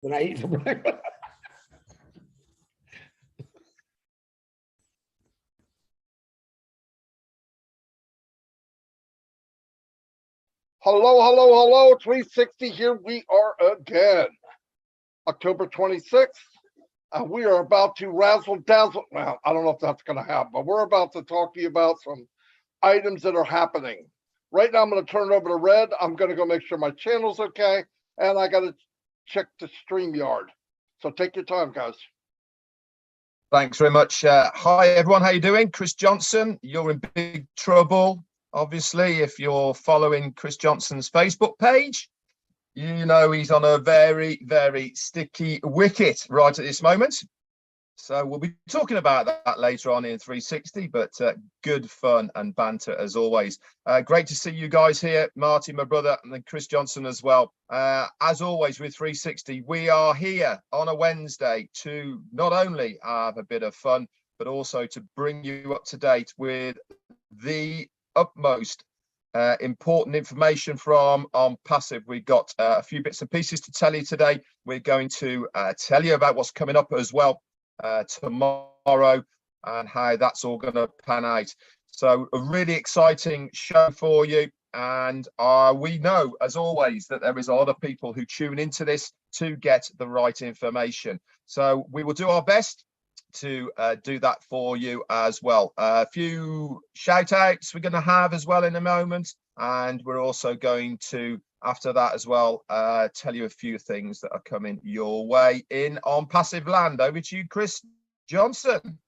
When I eat for breakfast. Hello, hello, hello. 360 here. We are again. October 26th. We are about to razzle dazzle. Well, I don't know if that's going to happen, but we're about to talk to you about some items that are happening. Right now, I'm going to turn it over to Red. I'm going to go make sure my channel's okay. And I got to check the StreamYard. So take your time, guys. Thanks very much. Hi, everyone. How you doing? Chris Johnson. You're in big trouble. Obviously, if you're following Chris Johnson's Facebook page, you know he's on a very, very sticky wicket right at this moment. So we'll be talking about that later on in 360, but good fun and banter as always. Great to see you guys here, Marty, my brother, and then Chris Johnson as well. As always with 360, we are here on a Wednesday to not only have a bit of fun, but also to bring you up to date with the utmost important information from On Passive. We've got a few bits and pieces to tell you today. We're going to tell you about what's coming up as well tomorrow and how that's all going to pan out. So a really exciting show for you. And we know, as always, that there is a lot of people who tune into this to get the right information. So we will do our best to do that for you as well. A few shout outs we're going to have as well in a moment, and we're also going to, after that as well, tell you a few things that are coming your way in On Passive Land. Over to you, Chris Johnson.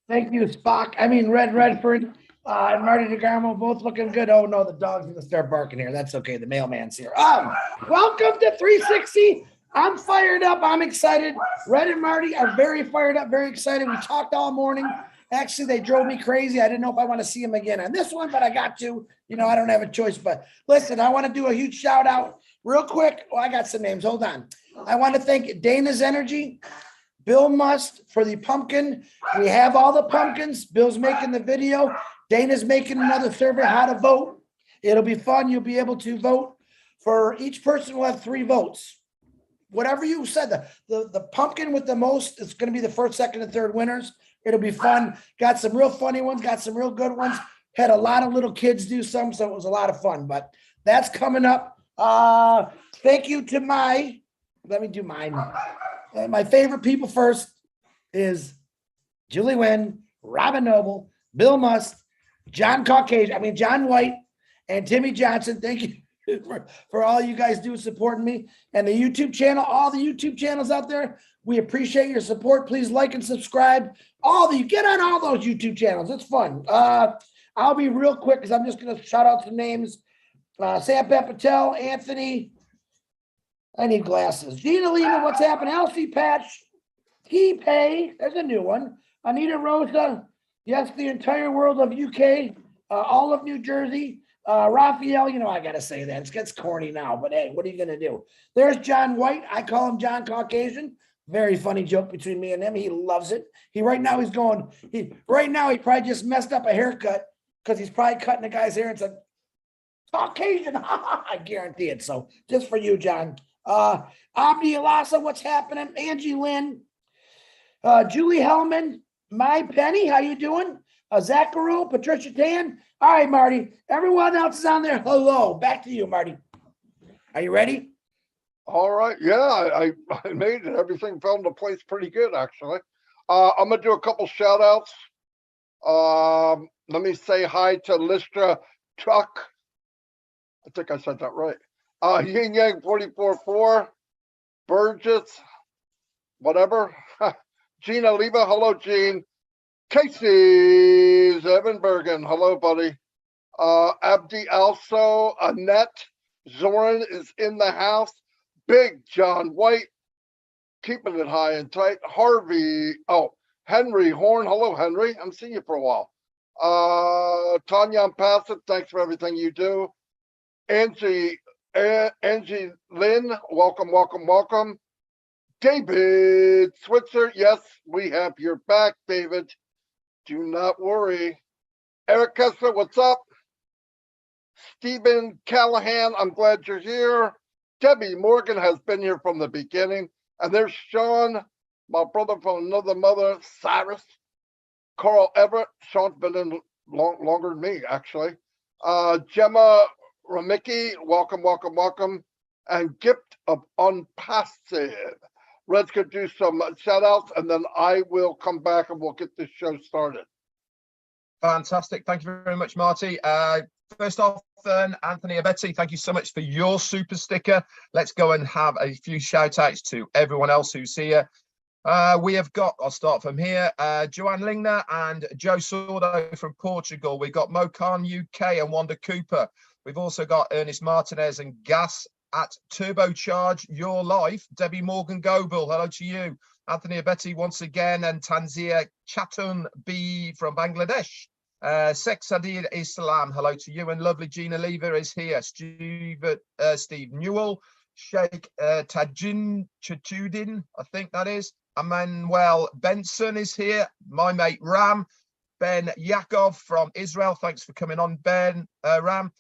Thank you, Spock. I mean, Red Redford and Marty DeGarmo both looking good. Oh no, the dog's gonna start barking here. That's okay. The mailman's here. Welcome to 360. I'm fired up. I'm excited. Red and Marty are very fired up, very excited. We talked all morning. Actually, they drove me crazy. I didn't know if I want to see them again on this one, but I got to. You know, I don't have a choice. But listen, I want to do a huge shout out real quick. Oh, I got some names. Hold on. I want to thank Dana's Energy, Bill Must for the pumpkin. We have all the pumpkins. Bill's making the video. Dana's making another survey how to vote. It'll be fun. You'll be able to vote. For each person will have 3 votes. Whatever you said, the pumpkin with the most is going to be the first, second, and third winners. It'll be fun. Got some real funny ones, got some real good ones. Had a lot of little kids do some, so it was a lot of fun. But that's coming up. Thank you to let me do mine. My favorite people first is Julie Wynn, Robin Noble, Bill Must, John White, and Timmy Johnson. Thank you for all you guys do supporting me, and the YouTube channel, all the YouTube channels out there. We appreciate your support. Please like and subscribe. Get on all those YouTube channels. It's fun. I'll be real quick because I'm just going to shout out some names. Sampath Patel, Anthony. I need glasses. Gina Lima, what's happening? Elsie Patch, T-Pay. There's a new one. Anita Rosa. Yes, the entire world of UK. All of New Jersey. Raphael, you know, I got to say that. It gets corny now, but hey, what are you going to do? There's John White. I call him John Caucasian. Very funny joke between me and him. He loves it. Right now he probably just messed up a haircut because he's probably cutting the guy's hair and said, Caucasian. I guarantee it. So just for you, John. Abdi Alasa, what's happening? Angie Lynn. Julie Hellman. My Penny, how you doing? Zacharu, Patricia Tan. All right, Marty. Everyone else is on there. Hello. Back to you, Marty. Are you ready? All right. Yeah, I made it. Everything fell into place pretty good, actually. I'm going to do a couple shout outs. Let me say hi to Listra Truck. I think I said that right. Yin Yang 44.4. Burgess. Whatever. Gina Leva. Hello, Gene. Casey Zevenbergen, hello, buddy. Abdi also, Annette Zoran is in the house. Big John White, keeping it high and tight. Henry Horn, hello, Henry. I'm seeing you for a while. Tanya Passive, thanks for everything you do. Angie Lynn, welcome, welcome, welcome. David Switzer, yes, we have your back, David. Do not worry. Eric Kessler, what's up? Stephen Callahan, I'm glad you're here. Debbie Morgan has been here from the beginning. And there's Sean, my brother from another mother, Cyrus, Carl Everett. Sean's been in longer than me, actually. Gemma Ramicki, welcome, welcome, welcome. And Gift of Unpassive. Red's going to do some shout outs, and then I will come back and we'll get this show started. Fantastic. Thank you very much, Marty. First off, then, Anthony Abetti, thank you so much for your super sticker. Let's go and have a few shout outs to everyone else who's here. We have got, I'll start from here, Joanne Lingner and Joe Sordo from Portugal. We've got Mocan UK and Wanda Cooper. We've also got Ernest Martinez and Gas at Turbocharge Your Life. Debbie Morgan Goebel, hello to you. Anthony Abetti once again, and Tanzia Chatun B from Bangladesh. Sex Sadir Islam, hello to you. And lovely Gina Lever is here. Steve Newell, Sheikh Tajin Chachudin, I think that is. Emmanuel Benson is here. My mate Ram. Ben Yakov from Israel. Thanks for coming on, Ben. Ram.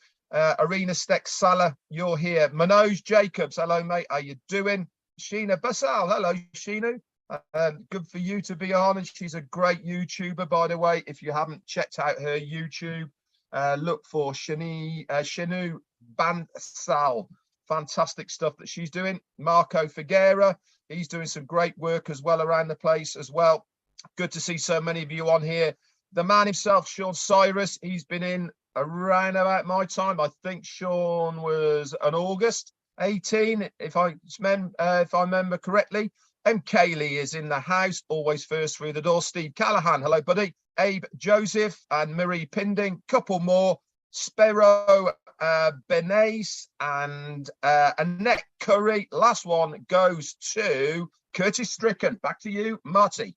Arena Stek Salah, you're here. Manoj Jacobs, hello, mate. How you doing? Sheena Basal, hello, Sheena. Good for you to be on. And she's a great YouTuber, by the way. If you haven't checked out her YouTube, look for Shanu Bansal. Fantastic stuff that she's doing. Marco Figuera, he's doing some great work as well around the place as well. Good to see so many of you on here. The man himself, Sean Cyrus, he's been in around about my time. I think Sean was an August 18, if I remember correctly. And Kaylee is in the house, always first through the door. Steve Callahan, hello, buddy. Abe Joseph and Marie Pinding, couple more. Sparrow Benace and Annette Curry. Last one goes to Curtis Stricken. Back to you, Marty.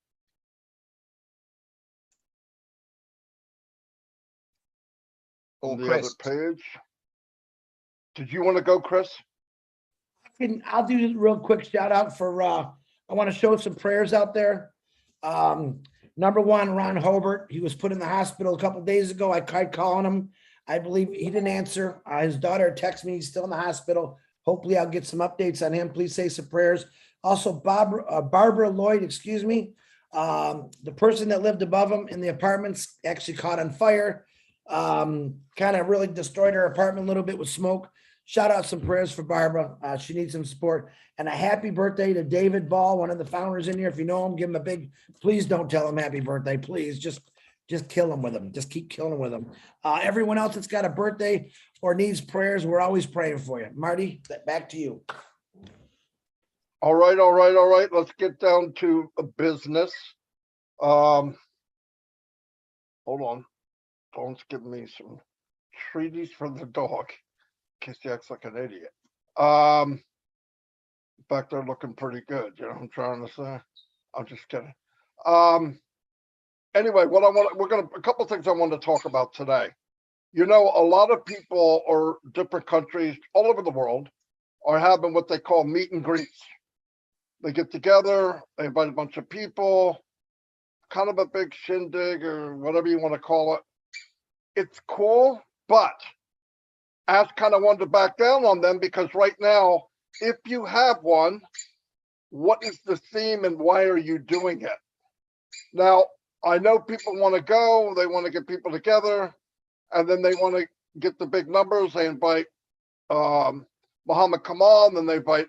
Or On the Chris. other page. Did you want to go, Chris? I'll do a real quick shout out for I want to show some prayers out there. Number one, Ron Hobart. He was put in the hospital a couple of days ago. I tried calling him. I believe he didn't answer. His daughter texted me. He's still in the hospital. Hopefully I'll get some updates on him. Please say some prayers. Also, Barbara Lloyd, excuse me. The person that lived above him in the apartments actually caught on fire. Kind of really destroyed her apartment a little bit with smoke. Shout out some prayers for Barbara. She needs some support. And a happy birthday to David Ball, one of the founders in here. If you know him, give him a big, please don't tell him happy birthday. Please just kill him with him. Just keep killing with him. Everyone else that's got a birthday or needs prayers, we're always praying for you. Marty, back to you. All right. Let's get down to business. Hold on. Dawn's giving me some treaties for the dog. In case he acts like an idiot. Back there looking pretty good, you know what I'm trying to say? I'm just kidding. Anyway, a couple of things I want to talk about today. You know, a lot of people or different countries all over the world are having what they call meet and greets. They get together, they invite a bunch of people, kind of a big shindig or whatever you want to call it. It's cool, but Ask kind of wanted to back down on them because right now, if you have one, what is the theme and why are you doing it? Now, I know people want to go, they want to get people together, and then they want to get the big numbers. They invite Muhammad Kamal, and then they invite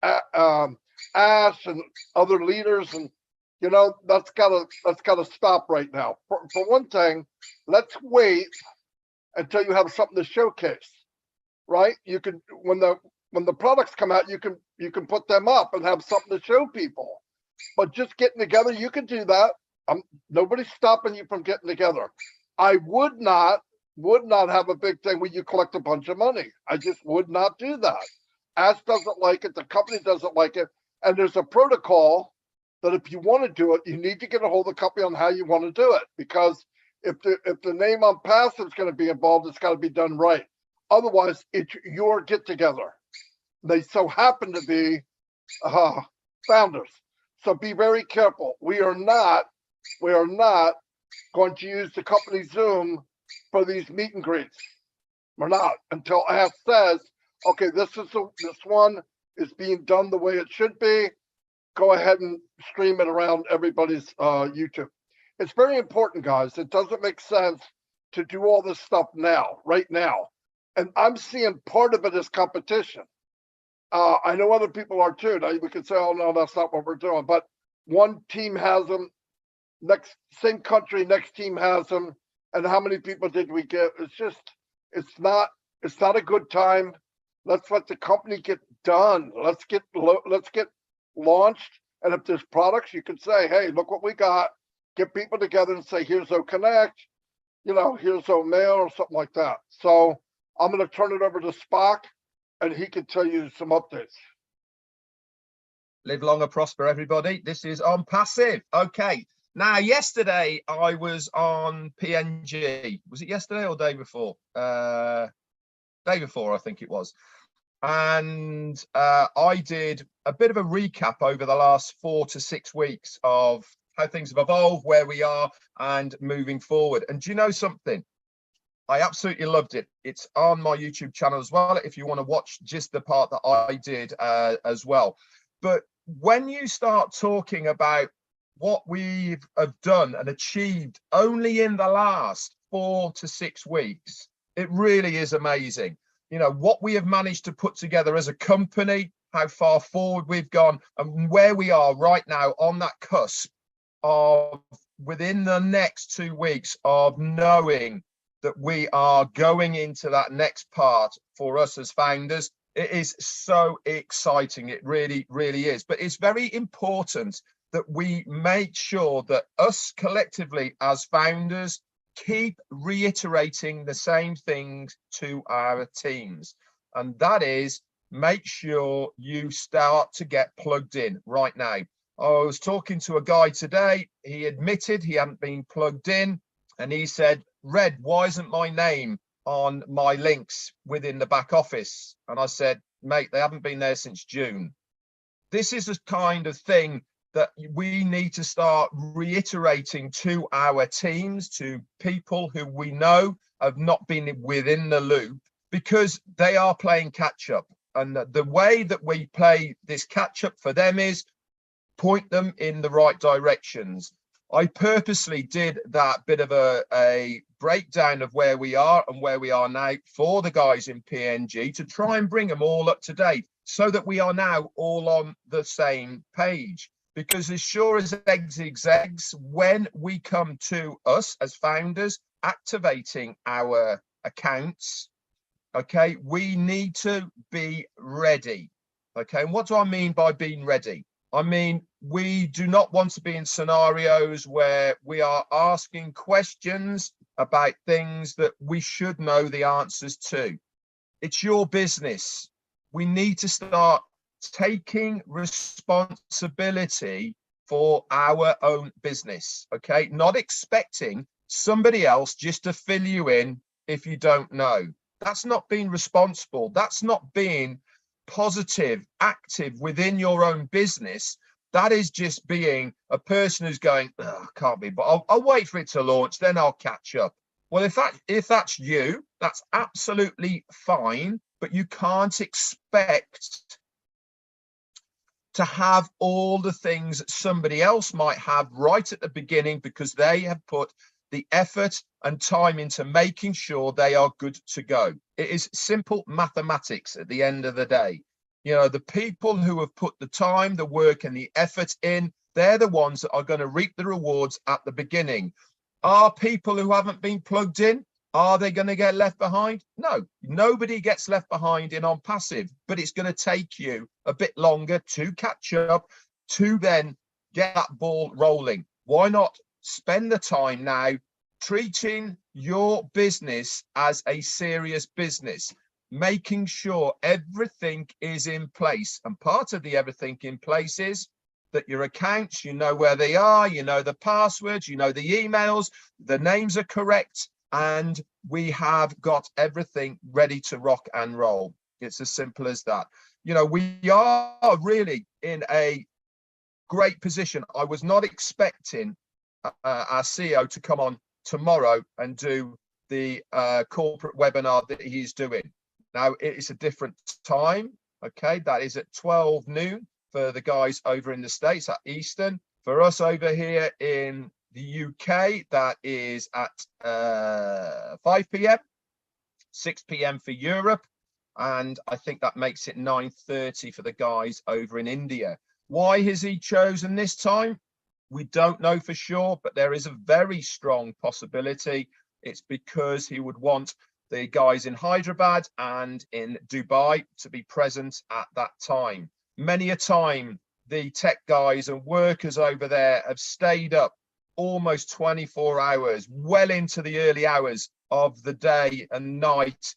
Ash and other leaders, and you know that's gotta stop right now. For one thing, let's wait until you have something to showcase, right? You can when the products come out, you can put them up and have something to show people. But just getting together, you can do that. Nobody's stopping you from getting together. I would not have a big thing where you collect a bunch of money. I just would not do that. Ash doesn't like it. The company doesn't like it. And there's a protocol that if you want to do it, you need to get a hold of the company on how you want to do it. Because if the name on passive is going to be involved, it's got to be done right. Otherwise, it's your get together. They so happen to be founders. So be very careful. We are not going to use the company Zoom for these meet and greets. We're not until Ash says, okay, this one is being done the way it should be. go ahead and stream it around everybody's YouTube. It's very important, guys. It doesn't make sense to do all this stuff now, right now. And I'm seeing part of it as competition. I know other people are too. Now we could say, oh no, that's not what we're doing. But one team has them, same country, next team has them. And how many people did we get? It's not a good time. Let's let the company get done. Let's get launched. And if there's products, you can say, hey, look what we got. Get people together and say, here's OConnect, here's OMail or something like that. So I'm going to turn it over to Spock, and he can tell you some updates. Live long and prosper, everybody. This is On Passive. Okay. Now, yesterday I was on PNG. Was it yesterday or day before? Day before, I think it was. And I did a bit of a recap over the last 4 to 6 weeks of how things have evolved, where we are, and moving forward. And do you know something? I absolutely loved it. It's on my YouTube channel as well, if you want to watch just the part that I did as well. But when you start talking about what we have done and achieved only in the last 4 to 6 weeks, it really is amazing. What we have managed to put together as a company, how far forward we've gone, and where we are right now on that cusp of within the next 2 weeks of knowing that we are going into that next part for us as founders. It is so exciting. It really, really is. But it's very important that we make sure that us collectively as founders keep reiterating the same things to our teams. And that is, make sure you start to get plugged in right now. I was talking to a guy today. He admitted he hadn't been plugged in, and he said, Red, why isn't my name on my links within the back office? And I said, mate, they haven't been there since June. This is the kind of thing that we need to start reiterating to our teams, to people who we know have not been within the loop, because they are playing catch up. And the way that we play this catch up for them is point them in the right directions. I purposely did that bit of a breakdown of where we are and where we are now for the guys in PNG to try and bring them all up to date so that we are now all on the same page. Because as sure as eggs, when we come to us as founders activating our accounts, okay, we need to be ready. Okay, and what do I mean by being ready? I mean, we do not want to be in scenarios where we are asking questions about things that we should know the answers to. It's your business. We need to start taking responsibility for our own business, okay? Not expecting somebody else just to fill you in if you don't know. That's not being responsible. That's not being positive, active within your own business. That is just being a person who's going, oh, can't be, but I'll wait for it to launch, then I'll catch up. Well, if that's you, that's absolutely fine, but you can't expect to have all the things that somebody else might have right at the beginning because they have put the effort and time into making sure they are good to go. It is simple mathematics at the end of the day. The people who have put the time, the work and the effort in, they're the ones that are going to reap the rewards at the beginning. Are people who haven't been plugged in, are they going to get left behind? No, nobody gets left behind in On Passive, but it's going to take you a bit longer to catch up, to then get that ball rolling. Why not spend the time now treating your business as a serious business, making sure everything is in place? And part of the everything in place is that your accounts, you know where they are, you know the passwords, you know the emails, the names are correct, and we have got everything ready to rock and roll. It's as simple as that. We are really in a great position. I was not expecting our CEO to come on tomorrow and do the corporate webinar that he's doing. Now, it is a different time. Okay, that is at 12 noon for the guys over in the States at Eastern. For us over here in the UK, that is at 5 p.m, 6 p.m. for Europe. And I think that makes it 9:30 for the guys over in India. Why has he chosen this time? We don't know for sure, but there is a very strong possibility it's because he would want the guys in Hyderabad and in Dubai to be present at that time. Many a time, the tech guys and workers over there have stayed up almost 24 hours, well into the early hours of the day and night,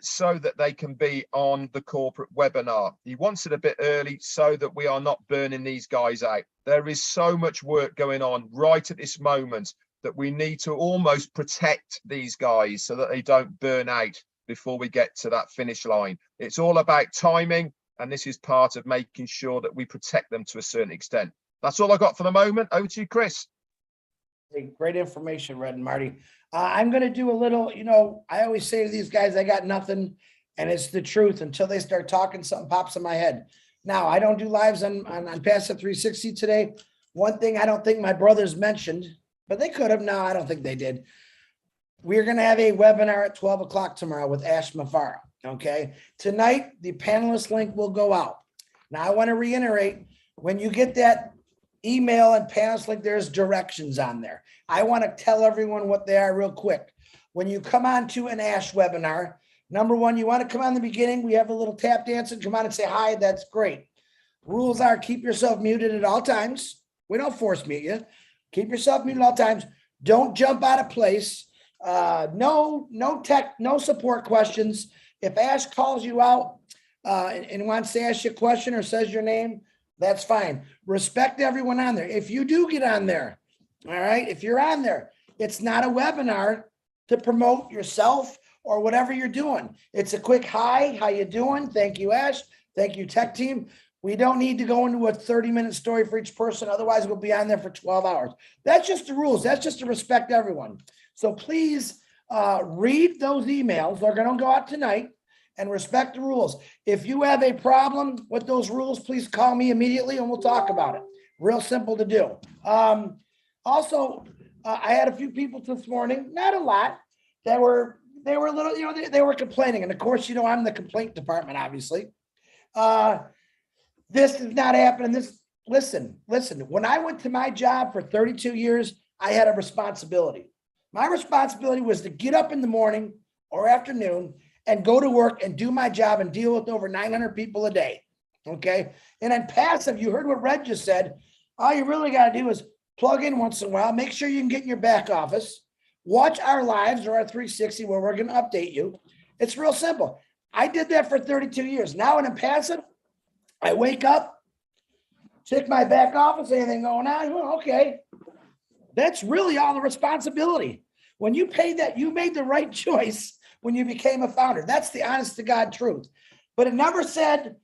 so that they can be on the corporate webinar. He wants it a bit early so that we are not burning these guys out. There is so much work going on right at this moment that we need to almost protect these guys so that they don't burn out before we get to that finish line. It's all about timing, and this is part of making sure that we protect them to a certain extent. That's all I got for the moment. Over to you, Chris. Great information, Red and Marty. I'm going to do a little, I always say to these guys, I got nothing, and it's the truth until they start talking, something pops in my head. Now, I don't do lives on Passive 360 today. One thing I don't think my brothers mentioned, but they could have. No, I don't think they did. We're going to have a webinar at 12 o'clock tomorrow with Ash Mafara. Okay. Tonight, the panelist link will go out. Now, I want to reiterate, when you get that email and panelist link, there's directions on there. I want to tell everyone what they are real quick. When you come on to an Ash webinar, number one, you want to come on the beginning. We have a little tap dance and come on and say hi. That's great. Rules are keep yourself muted at all times. We don't force mute you. Keep yourself muted at all times. Don't jump out of place. No support questions. If Ash calls you out and wants to ask you a question or says your name, that's fine. Respect everyone on there. If you do get on there, all right, if you're on there, it's not a webinar to promote yourself or whatever you're doing. It's a quick hi, how you doing? Thank you, Ash. Thank you, tech team. We don't need to go into a 30-minute story for each person. Otherwise, we'll be on there for 12 hours. That's just the rules. That's just to respect everyone. So please read those emails. They're going to go out tonight, and respect the rules. If you have a problem with those rules, please call me immediately and we'll talk about it. Real simple to do. Also, I had a few people this morning, not a lot, that were a little, they were complaining. And of course, I'm the complaint department, obviously. This is not happening. Listen, when I went to my job for 32 years, I had a responsibility. My responsibility was to get up in the morning or afternoon and go to work and do my job and deal with over 900 people a day. Okay. And on Passive, you heard what Red just said. All you really got to do is plug in once in a while, make sure you can get in your back office, watch our lives or our 360 where we're going to update you. It's real simple. I did that for 32 years. Now in Passive, I wake up, check my back office, anything going on? Well, okay. That's really all the responsibility. When you pay that, you made the right choice when you became a founder. That's the honest to God truth. But it never said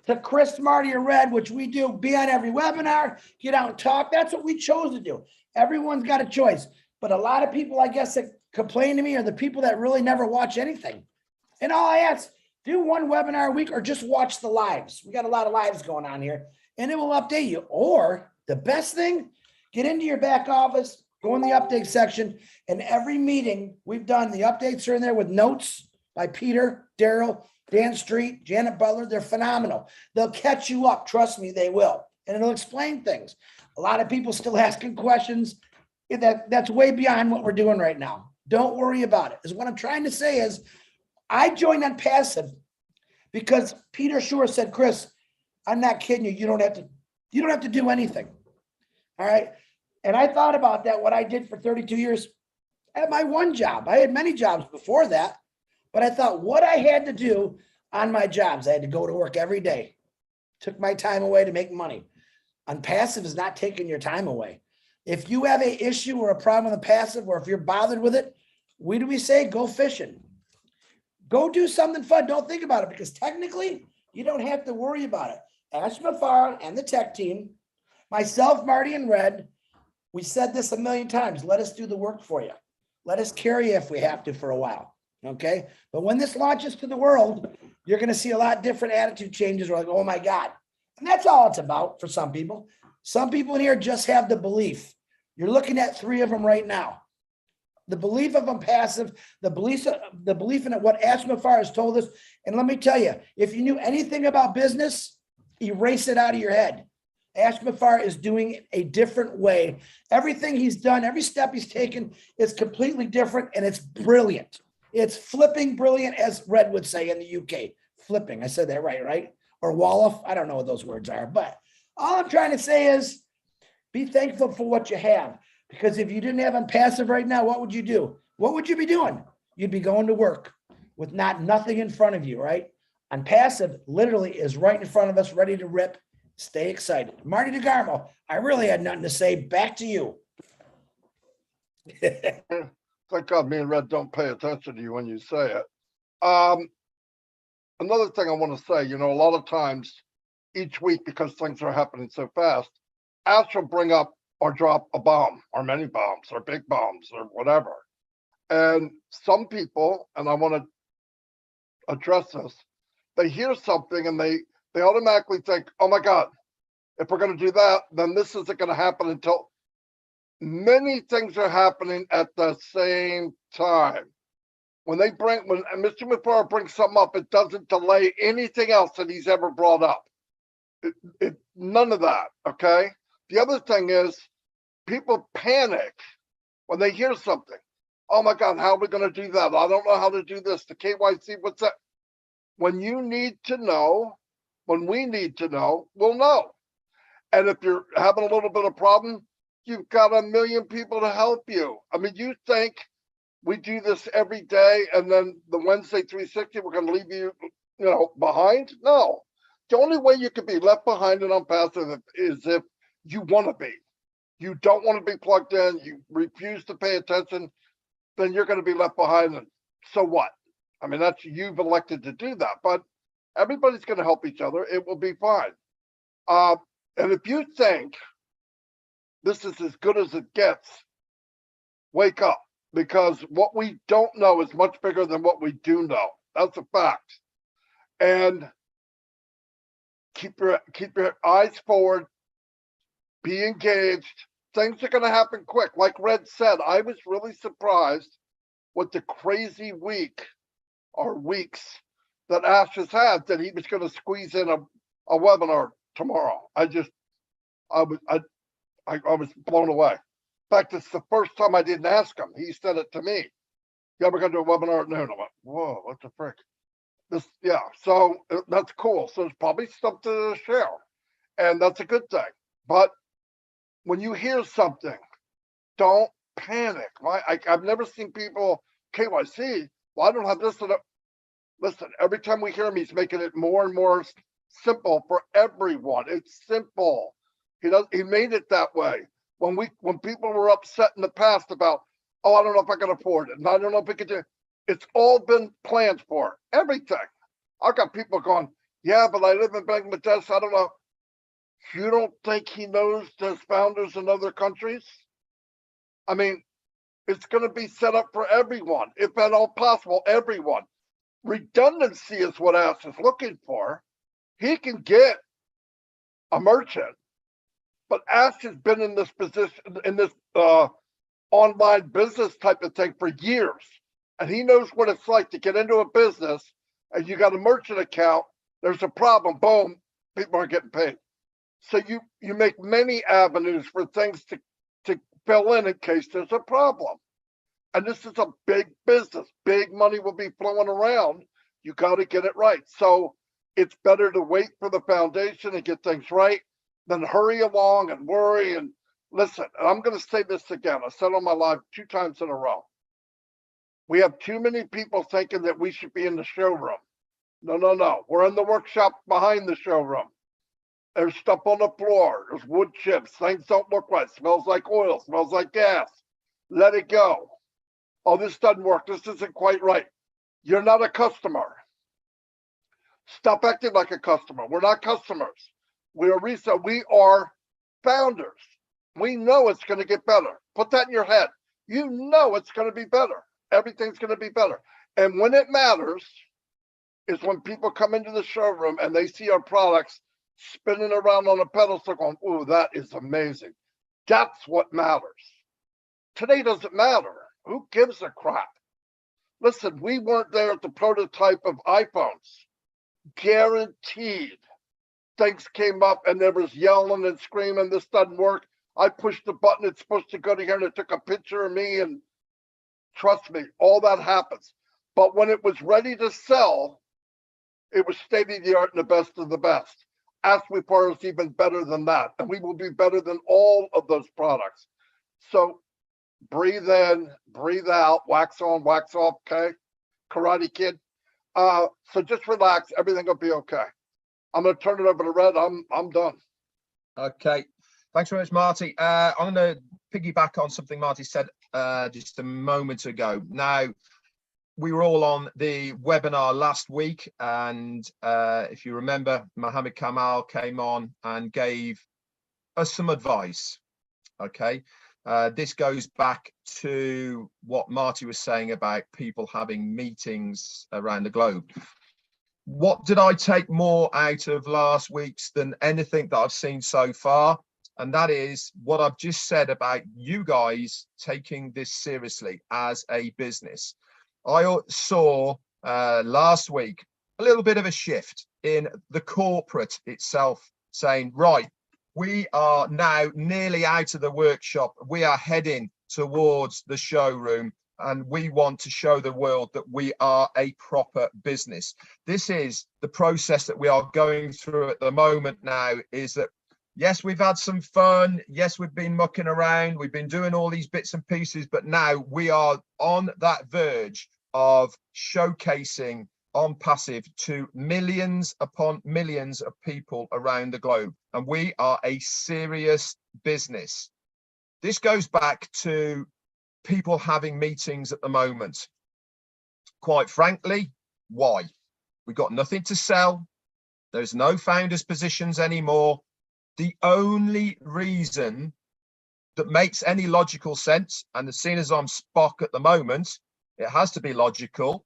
to Chris, Marty, or Red, which we do, be on every webinar, get out and talk. That's what we chose to do. Everyone's got a choice. But a lot of people, I guess, that complain to me are the people that really never watch anything. And all I ask, do one webinar a week or just watch the lives. We got a lot of lives going on here, and it will update you. Or the best thing, get into your back office, go in the update section, and every meeting we've done, the updates are in there with notes by Peter, Daryl, Dan Street, Janet Butler. They're phenomenal. They'll catch you up. Trust me, they will. And it'll explain things. A lot of people still asking questions. That's way beyond what we're doing right now. Don't worry about it. Is what I'm trying to say is I joined on Passive because Peter Shore said, Chris, I'm not kidding you. You don't have to do anything. All right. And I thought about that, what I did for 32 years at my one job. I had many jobs before that, but I thought what I had to do on my jobs, I had to go to work every day, took my time away to make money. On Passive is not taking your time away. If you have an issue or a problem with the Passive, or if you're bothered with it, what do we say? Go fishing. Go do something fun. Don't think about it, because technically you don't have to worry about it. Ash Mafara and the tech team, myself, Marty, and Red, we said this a million times. Let us do the work for you. Let us carry you if we have to for a while. Okay. But when this launches to the world, you're going to see a lot different attitude changes. We're like, oh my God. And that's all it's about for some people. Some people in here just have the belief. You're looking at three of them right now. The belief of them passive, the belief in it, what Ash Mafar has told us. And let me tell you, if you knew anything about business, erase it out of your head. Ash Mafar is doing it a different way. Everything he's done, every step he's taken is completely different, and it's brilliant. It's flipping brilliant, as Red would say in the UK. Flipping, I said that right? Or Wolof, I don't know what those words are, but all I'm trying to say is be thankful for what you have. Because if you didn't have on passive right now, what would you do? What would you be doing? You'd be going to work with nothing in front of you, right? On passive, literally is right in front of us, ready to rip. Stay excited. Marty DeGarmo, I really had nothing to say. Back to you. Thank God me and Red don't pay attention to you when you say it. Another thing I want to say, a lot of times each week, because things are happening so fast, Ash will bring up or drop a bomb or many bombs or big bombs or whatever. And some people, and I want to address this, they hear something and they automatically think, oh my God, if we're going to do that, then this isn't going to happen until many things are happening at the same time. When Mr. Mafar brings something up, it doesn't delay anything else that he's ever brought up. None of that, okay? The other thing is people panic when they hear something. Oh my God, how are we going to do that? I don't know how to do this. The KYC, what's that? When you need to know, when we need to know, we'll know. And if you're having a little bit of problem, you've got a million people to help you. I mean, you think we do this every day and then the Wednesday 360, we're going to leave you, behind? No. The only way you could be left behind and unpassive is if you want to be. You don't want to be plugged in. You refuse to pay attention. Then you're going to be left behind. And so what? I mean, you've elected to do that. But everybody's going to help each other. It will be fine. And if you think this is as good as it gets, wake up. Because what we don't know is much bigger than what we do know. That's a fact. And keep your eyes forward. Be engaged. Things are going to happen quick. Like Red said, I was really surprised with the crazy week or weeks that Ash has had, that he was going to squeeze in a webinar tomorrow. I was blown away. In fact, it's the first time I didn't ask him. He said it to me. You ever going to do a webinar at noon? I went, whoa, what the frick? So that's cool. So there's probably stuff to share. And that's a good thing. But when you hear something, don't panic. I've never seen people, KYC, well, I don't have this. Listen, every time we hear him, he's making it more and more simple for everyone. It's simple. He made it that way. When people were upset in the past about, oh, I don't know if I can afford it, and I don't know if we can do it, it's all been planned for. Everything. I've got people going, yeah, but I live in Bangladesh. I don't know. You don't think he knows there's founders in other countries? I mean, it's going to be set up for everyone, if at all possible, everyone. Redundancy is what Ash is looking for. He can get a merchant, but Ash has been in this position, in this online business type of thing for years. And he knows what it's like to get into a business and you got a merchant account, there's a problem, boom, people aren't getting paid. So you make many avenues for things to fill in case there's a problem. And this is a big business. Big money will be flowing around. You got to get it right. So it's better to wait for the foundation and get things right than hurry along and worry. And listen, and I'm going to say this again. I said on my live 2 times in a row. We have too many people thinking that we should be in the showroom. No. We're in the workshop behind the showroom. There's stuff on the floor. There's wood chips. Things don't look right. Smells like oil. Smells like gas. Let it go. Oh, this doesn't work. This isn't quite right. You're not a customer. Stop acting like a customer. We're not customers. We are resale. We are founders. We know it's going to get better. Put that in your head. You know it's going to be better. Everything's going to be better. And when it matters is when people come into the showroom and they see our products spinning around on a pedestal going, "Ooh, that is amazing." That's what matters. Today doesn't matter. Who gives a crap? Listen, we weren't there at the prototype of iPhones. Guaranteed. Things came up and there was yelling and screaming, "This doesn't work." I pushed the button, it's supposed to go to here, and it took a picture of me, and trust me, all that happens. But when it was ready to sell, it was state of the art and the best of the best. Ask me for us even better than that, and we will be better than all of those products. So breathe in, breathe out, wax on, wax off, okay? Karate Kid. So just relax, everything will be okay. I'm gonna turn it over to Red. I'm done. Okay, thanks very much, Marty. I'm going to piggyback on something Marty said just a moment ago. Now, we were all on the webinar last week, and if you remember, Mohammed Kamal came on and gave us some advice. Okay, this goes back to what Marty was saying about people having meetings around the globe. What did I take more out of last week's than anything that I've seen so far? And that is what I've just said about you guys taking this seriously as a business. I saw last week a little bit of a shift in the corporate itself saying, right, we are now nearly out of the workshop. We are heading towards the showroom, and we want to show the world that we are a proper business. This is the process that we are going through at the moment now, is that, yes, we've had some fun. Yes, we've been mucking around. We've been doing all these bits and pieces, but now we are on that verge of showcasing OnPassive to millions upon millions of people around the globe. And we are a serious business. This goes back to people having meetings at the moment. Quite frankly, why? We've got nothing to sell. There's no founders positions anymore. The only reason that makes any logical sense, and as soon as I'm Spock at the moment, it has to be logical,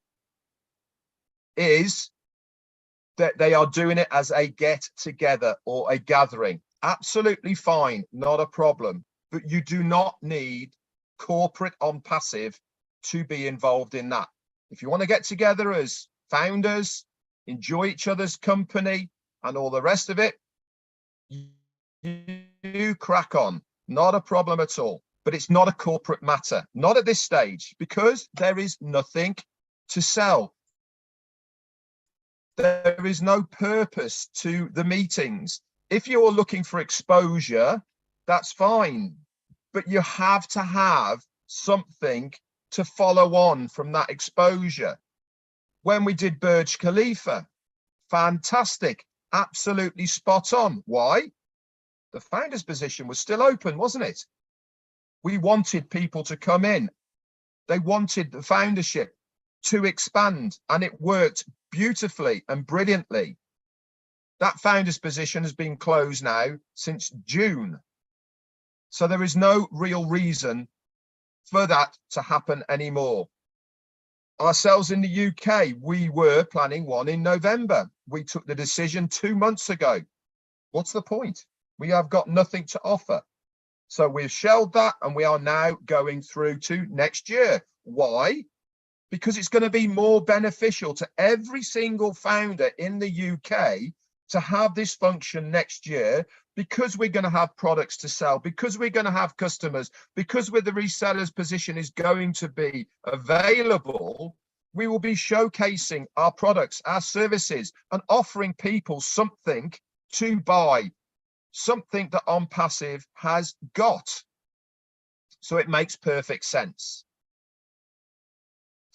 is that they are doing it as a get together or a gathering. Absolutely fine, not a problem. But you do not need corporate OnPassive to be involved in that. If you want to get together as founders, enjoy each other's company and all the rest of it, you crack on, not a problem at all. But it's not a corporate matter, not at this stage, because there is nothing to sell. There is no purpose to the meetings. If you're looking for exposure, that's fine, but you have to have something to follow on from that exposure. When we did Burj Khalifa, fantastic, absolutely spot on. Why? The founder's position was still open, wasn't it? We wanted people to come in. They wanted the foundership to expand, and it worked beautifully and brilliantly. That founder's position has been closed now since June. So there is no real reason for that to happen anymore. Ourselves in the UK, we were planning one in November. We took the decision 2 months ago. What's the point? We have got nothing to offer. So we've shelved that, and we are now going through to next year. Why? Because it's going to be more beneficial to every single founder in the UK to have this function next year, because we're going to have products to sell, because we're going to have customers, because where the reseller's position is going to be available, we will be showcasing our products, our services, and offering people something to buy, something that OnPassive has got. So it makes perfect sense.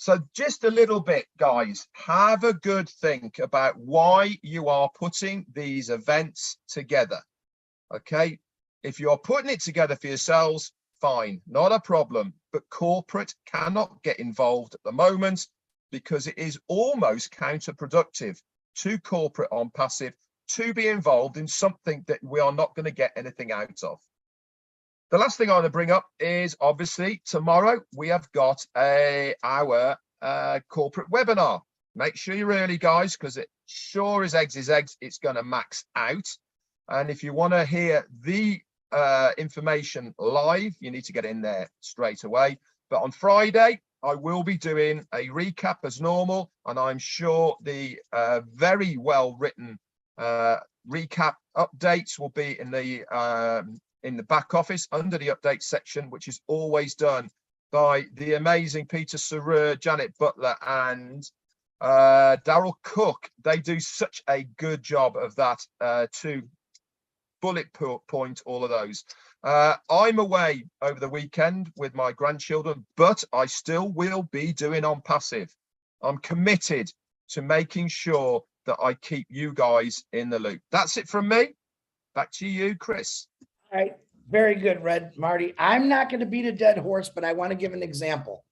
So just a little bit, guys, have a good think about why you are putting these events together. Okay, if you're putting it together for yourselves, fine, not a problem. But corporate cannot get involved at the moment, because it is almost counterproductive to corporate OnPassive to be involved in something that we are not going to get anything out of. The last thing I want to bring up is, obviously, tomorrow we have got our corporate webinar. Make sure you're early, guys, because it sure as eggs is eggs, it's going to max out. And if you want to hear the information live, you need to get in there straight away. But on Friday, I will be doing a recap as normal, and I'm sure the very well written recap updates will be in the back office under the update section, which is always done by the amazing Peter Sarer, Janet Butler, and Daryl Cook. They do such a good job of that to bullet point all of those. I'm away over the weekend with my grandchildren, but I still will be doing On Passive. I'm committed to making sure that I keep you guys in the loop. That's it from me. Back to you, Chris. All right. Very good, Red. Marty, I'm not going to beat a dead horse, but I want to give an example.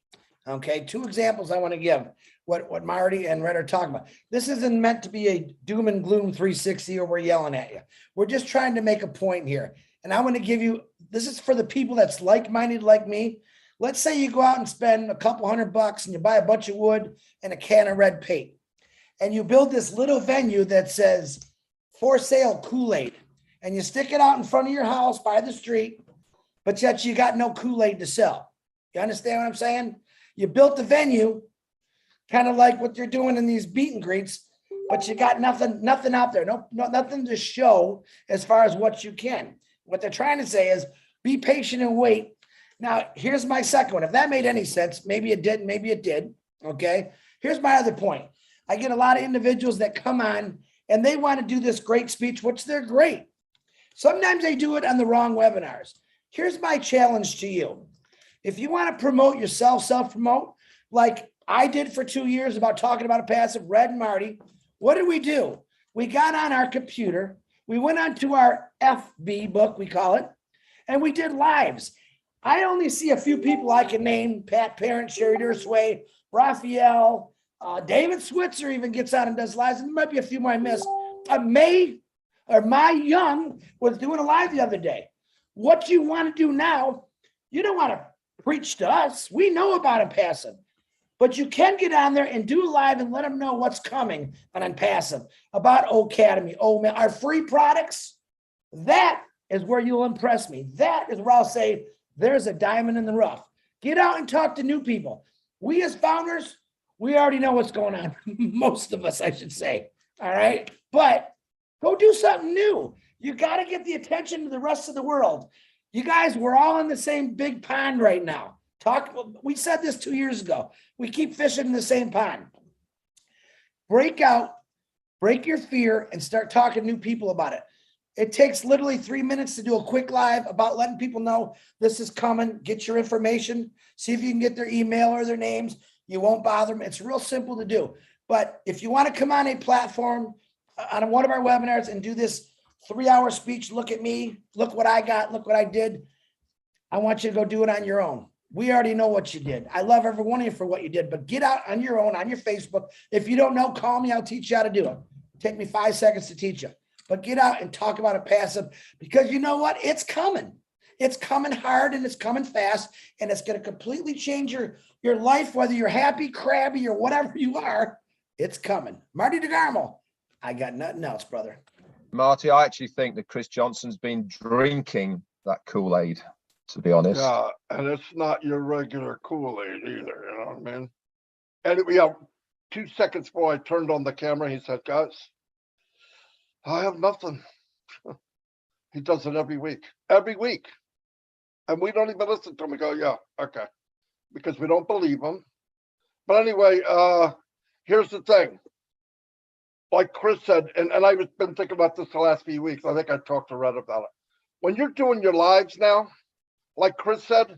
Okay. 2 examples I want to give what Marty and Red are talking about. This isn't meant to be a doom and gloom 360 or we're yelling at you. We're just trying to make a point here. And I want to give you, this is for the people that's like-minded like me. Let's say you go out and spend a couple $100 and you buy a bunch of wood and a can of red paint. And you build this little venue that says, for sale Kool-Aid. And you stick it out in front of your house by the street, but yet you got no Kool-Aid to sell. You understand what I'm saying? You built the venue, kind of like what you're doing in these meet and greets, but you got nothing out there, nothing to show as far as what you can. What they're trying to say is be patient and wait. Now, here's my second one. If that made any sense, maybe it didn't, maybe it did. Okay. Here's my other point. I get a lot of individuals that come on and they want to do this great speech, which they're great. Sometimes they do it on the wrong webinars. Here's my challenge to you. If you want to promote yourself, self-promote, like I did for 2 years about talking about a passive, Red and Marty, what did we do? We got on our computer. We went onto our FB book, we call it, and we did lives. I only see a few people I can name: Pat Parent, Sherry Dursway, Raphael, David Switzer even gets on and does lives. And there might be a few more I missed. My Young was doing a live the other day. What you want to do now, you don't want to preach to us. We know about Unpassive, but you can get on there and do a live and let them know what's coming on Unpassive, about Academy, our free products. That is where you'll impress me. That is where I'll say there's a diamond in the rough. Get out and talk to new people. We as founders, we already know what's going on. Most of us, I should say. All right. But go do something new. You got to get the attention of the rest of the world. You guys, we're all in the same big pond right now. We said this 2 years ago. We keep fishing in the same pond. Break out, break your fear, and start talking to new people about it. It takes literally 3 minutes to do a quick live about letting people know this is coming. Get your information. See if you can get their email or their names. You won't bother them. It's real simple to do. But if you want to come on a platform, on one of our webinars and do this 3-hour speech, look at me, look what I got, look what I did, I want you to go do it on your own. We already know what you did. I love every one of you for what you did, but get out on your own, on your Facebook. If you don't know, call me. I'll teach you how to do it. Take me 5 seconds to teach you. But get out and talk about a passive, because you know what? It's coming. It's coming hard and it's coming fast, and it's going to completely change your life, whether you're happy, crabby, or whatever you are. It's coming. Marty DeGarmo, I got nothing else, brother. Marty, I actually think that Chris Johnson's been drinking that Kool-Aid, to be honest. Yeah, and it's not your regular Kool-Aid either, you know what I mean? And yeah, 2 seconds before I turned on the camera, he said, guys, I have nothing. He does it every week. And we don't even listen to him. We go, yeah, okay. Because we don't believe him. But anyway, here's the thing. Like Chris said, and I've been thinking about this the last few weeks. I think I talked to Red about it. When you're doing your lives now, like Chris said,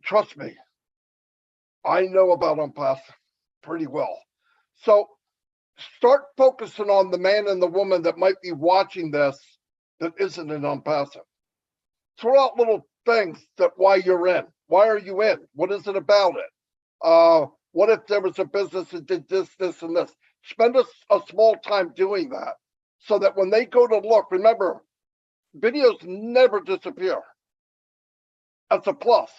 trust me, I know about Unpassive pretty well. So start focusing on the man and the woman that might be watching this that isn't in Unpassive. Throw out little things that why you're in. Why are you in? What is it about it? What if there was a business that did this, this, and this? Spend a small time doing that so that when they go to look, remember, videos never disappear. That's a plus.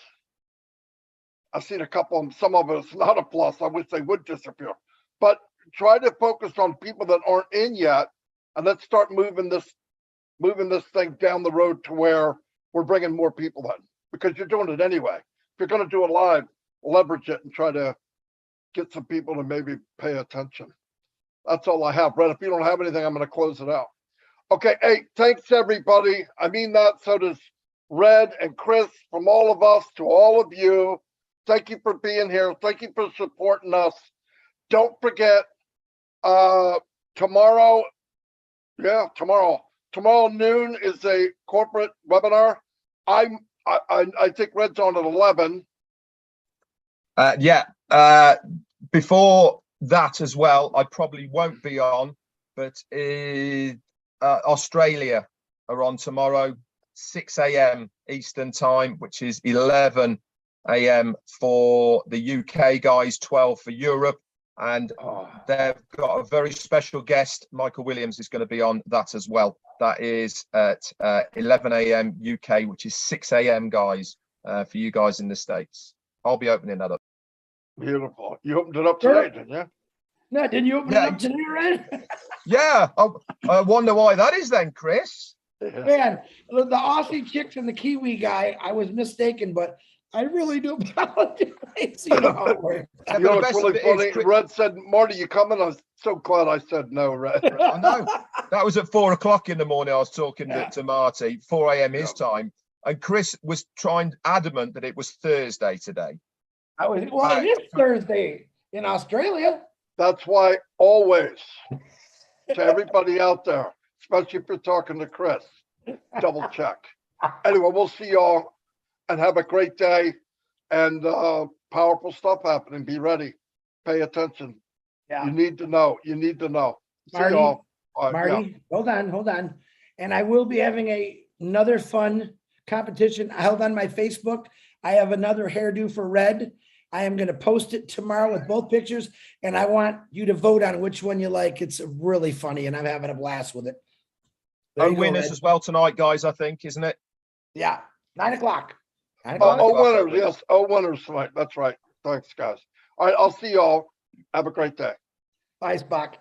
I've seen a couple of them. Some of it's not a plus. I wish they would disappear. But try to focus on people that aren't in yet and let's start moving this thing down the road to where we're bringing more people in, because you're doing it anyway. If you're going to do it live, leverage it and try to get some people to maybe pay attention. That's all I have. Brett, if you don't have anything, I'm going to close it out. Okay. Hey, thanks everybody. I mean that. So does Red and Chris, from all of us to all of you. Thank you for being here. Thank you for supporting us. Don't forget, tomorrow noon is a corporate webinar. I think Red's on at 11. Before that as well, I probably won't be on, but Australia are on tomorrow, 6 a.m. Eastern time, which is 11 a.m. for the UK guys, 12 for Europe. And they've got a very special guest. Michael Williams is going to be on that as well. That is at 11 a.m. UK, which is 6 a.m. guys, for you guys in the States. I'll be opening that up. Beautiful. You opened it up today, didn't you? No, didn't you open it up today, Red? Yeah. I wonder why that is then, Chris. Yeah. Man, the Aussie chicks and the Kiwi guy, I was mistaken, but I really do apologize. You know how it works. You know, the it's best really of it is, funny. Chris- Red said, Marty, you coming? I was so glad I said no, Red. I know. That was at 4 o'clock in the morning. I was talking Yeah. to Marty, 4 a.m. his time. And Chris was adamant that it was Thursday today. It is Thursday in Australia. That's why always, to everybody out there, especially if you're talking to Chris, double check. Anyway, we'll see y'all and have a great day, and powerful stuff happening. Be ready. Pay attention. Yeah. You need to know. You need to know. See Marty, y'all. All right, Marty, hold on. And I will be having another fun competition held on my Facebook. I have another hairdo for Red. I am going to post it tomorrow with both pictures, and I want you to vote on which one you like. It's really funny, and I'm having a blast with it. There you go, Winners Red. as well tonight, guys, I think, isn't it? Yeah, 9 o'clock. 9 Oh, o'clock. winners. Yes. Oh, winners tonight. That's right. Thanks, guys. All right. I'll see y'all. Have a great day. Bye, Spock.